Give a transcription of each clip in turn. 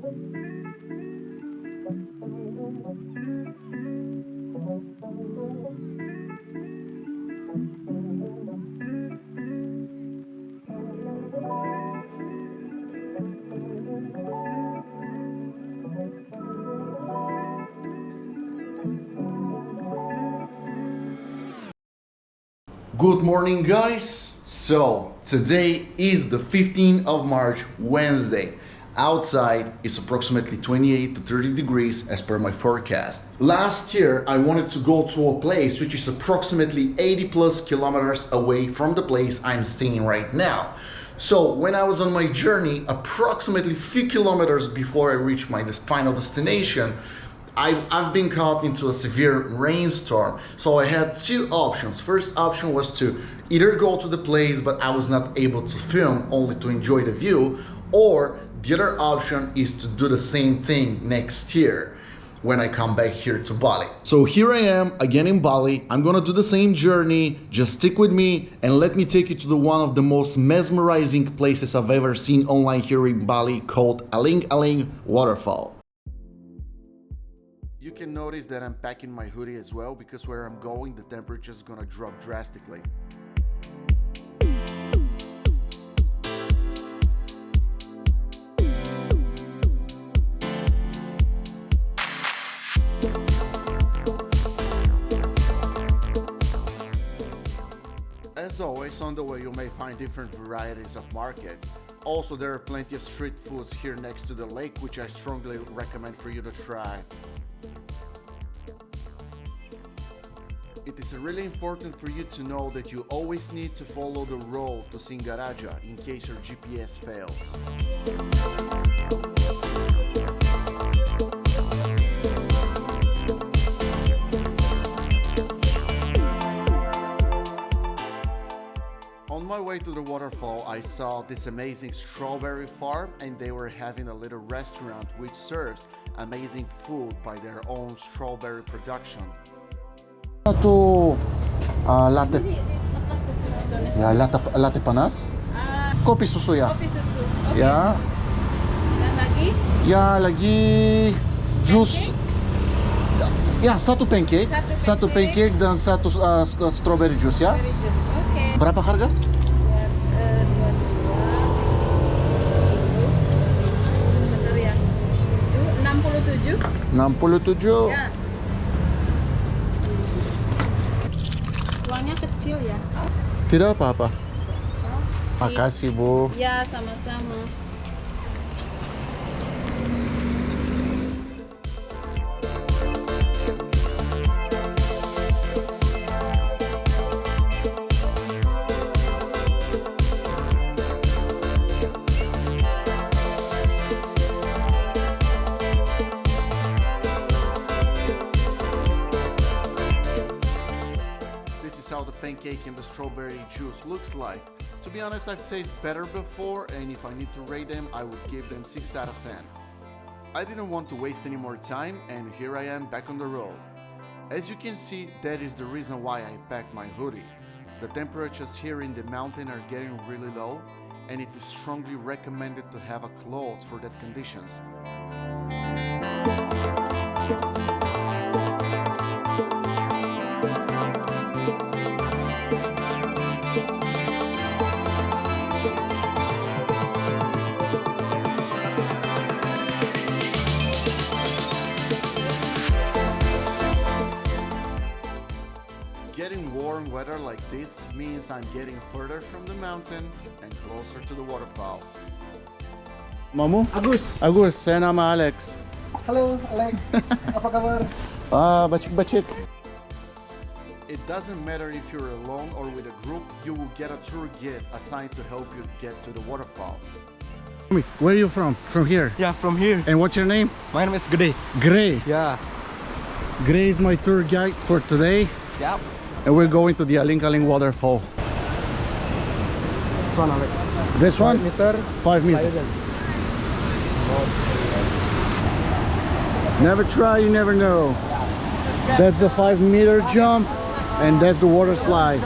Good morning, guys. So today is the 15th of March, Wednesday. Outside is approximately 28 to 30 degrees as per my forecast. Last year I wanted to go to a place which is approximately 80 plus kilometers away from the place I'm staying right now. So when I was on my journey, approximately few kilometers before I reached my final destination, I've been caught into a severe rainstorm. So I had two options. First option was to either go to the place, but I was not able to film, only to enjoy the view, or the other option is to do the same thing next year when I come back here to Bali. So here I am again in Bali. I'm gonna do the same journey. Just stick with me and let me take you to one of the most mesmerizing places I've ever seen online here in Bali, called Aling Aling Waterfall. You can notice that I'm packing my hoodie as well, because where I'm going the temperature is gonna drop drastically. As always, on the way you may find different varieties of markets. Also, there are plenty of street foods here next to the lake, which I strongly recommend for you to try. It is really important for you to know that you always need to follow the road to Singaraja in case your GPS fails. On my way to the waterfall, I saw this amazing strawberry farm, and they were having a little restaurant which serves amazing food by their own strawberry production. Satu latte, ya latte panas, kopi susu ya. Kopi susu. Okay. Ya. Dan lagi? Ya lagi jus. Ya satu pancake, Satu pancake dan satu strawberry juice ya. Strawberry juice. Okay. Berapa harga? Sebentar ya. 67. 67. Ya. Uangnya kecil ya. Tidak apa-apa. Oh, Makasih Bu. ya, sama-sama. How the pancake and the strawberry juice looks like. To be honest, I've tasted better before, and if I need to rate them, I would give them 6 out of 10. I didn't want to waste any more time, and here I am back on the road. As you can see, that is the reason why I packed my hoodie. The temperatures here in the mountain are getting really low, and it is strongly recommended to have a clothes for that conditions. Getting warm weather like this means I'm getting further from the mountain and closer to the waterfall. Mamu? Agus. Agus, saya nama Alex. Halo Alex, apa kabar? Bacik-bacik. It doesn't matter if you're alone or with a group, you will get a tour guide assigned to help you get to the waterfall. Where are you from? From here? Yeah, from here. And what's your name? My name is Gede. Gray. Yeah. Gray is my tour guide for today. Yeah. And we're going to the Aling Aling Waterfall. This one, Alex. This one? 5 meter. 5 meters. Slide. Never try, you never know. That's the 5-meter jump, and that's the water slide.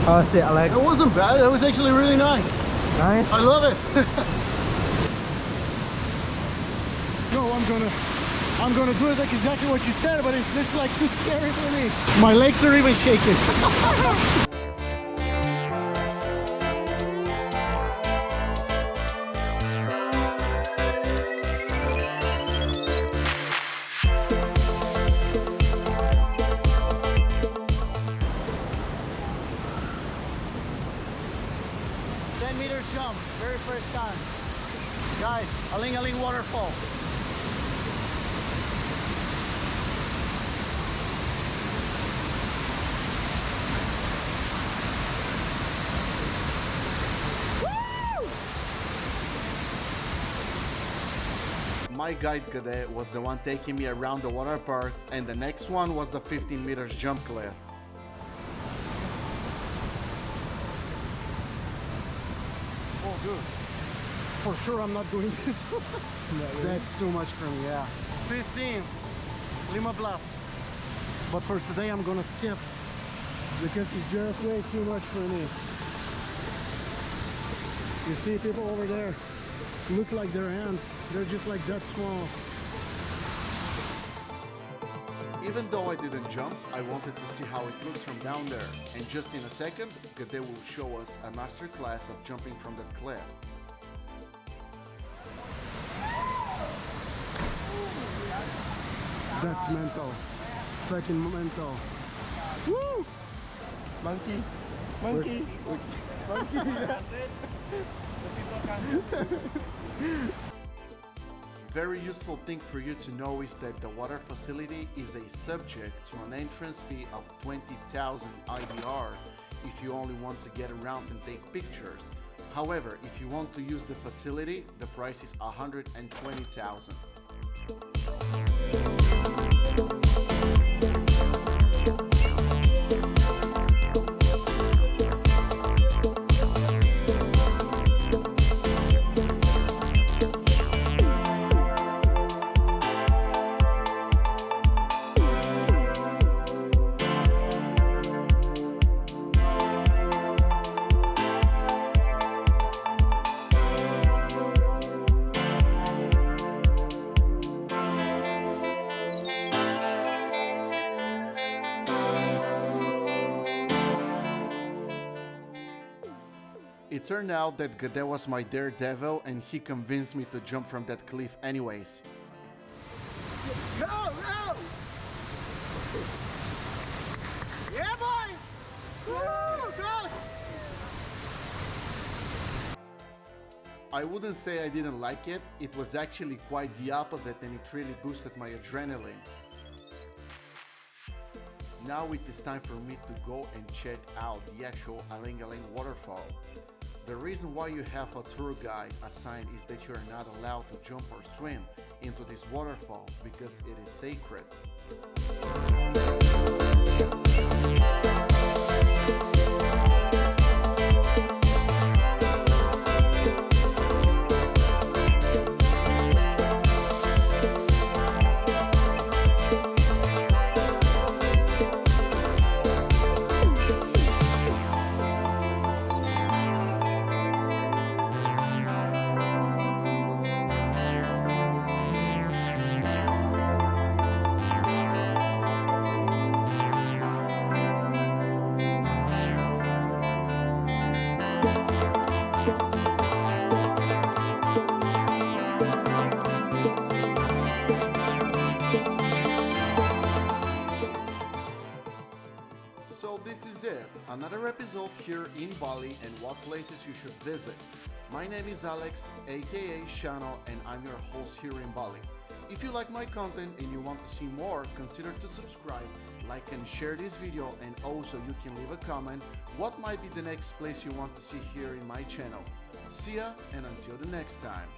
How was it, Alex? It wasn't bad. It was actually really nice. Nice. I love it. No, I'm gonna do it like exactly what you said, but it's just like too scary for me. My legs are even shaking. 10 meters jump, very first time. Guys, Aling Aling Waterfall. My guide Gade was the one taking me around the water park, and the next one was the 15 meters jump cliff. Oh, dude. For sure I'm not doing this. That's too much for me, yeah. 15, Lima Blast. But for today I'm gonna skip because it's just way too much for me. You see people over there look like they're ants. They're just like that small. Even though I didn't jump, I wanted to see how it looks from down there. And just in a second, Gade will show us a master class of jumping from that cliff. That's mental. Freaking mental. Woo! Monkey. Monkey. Very useful thing for you to know is that the water facility is a subject to an entrance fee of 20,000 IDR if you only want to get around and take pictures. However, if you want to use the facility, the price is 120,000. It turned out that Gade was my daredevil and he convinced me to jump from that cliff anyways. Go, go! Yeah, boy! Woo, go! I wouldn't say I didn't like it, it was actually quite the opposite and it really boosted my adrenaline. Now it is time for me to go and check out the actual Aling Aling Waterfall. The reason why you have a tour guide assigned is that you are not allowed to jump or swim into this waterfall because it is sacred. So this is it, another episode here in Bali and what places you should visit. My name is Alex, aka Shano, and I'm your host here in Bali. If you like my content and you want to see more, consider to subscribe, like and share this video, and also you can leave a comment what might be the next place you want to see here in my channel. See ya, and until the next time.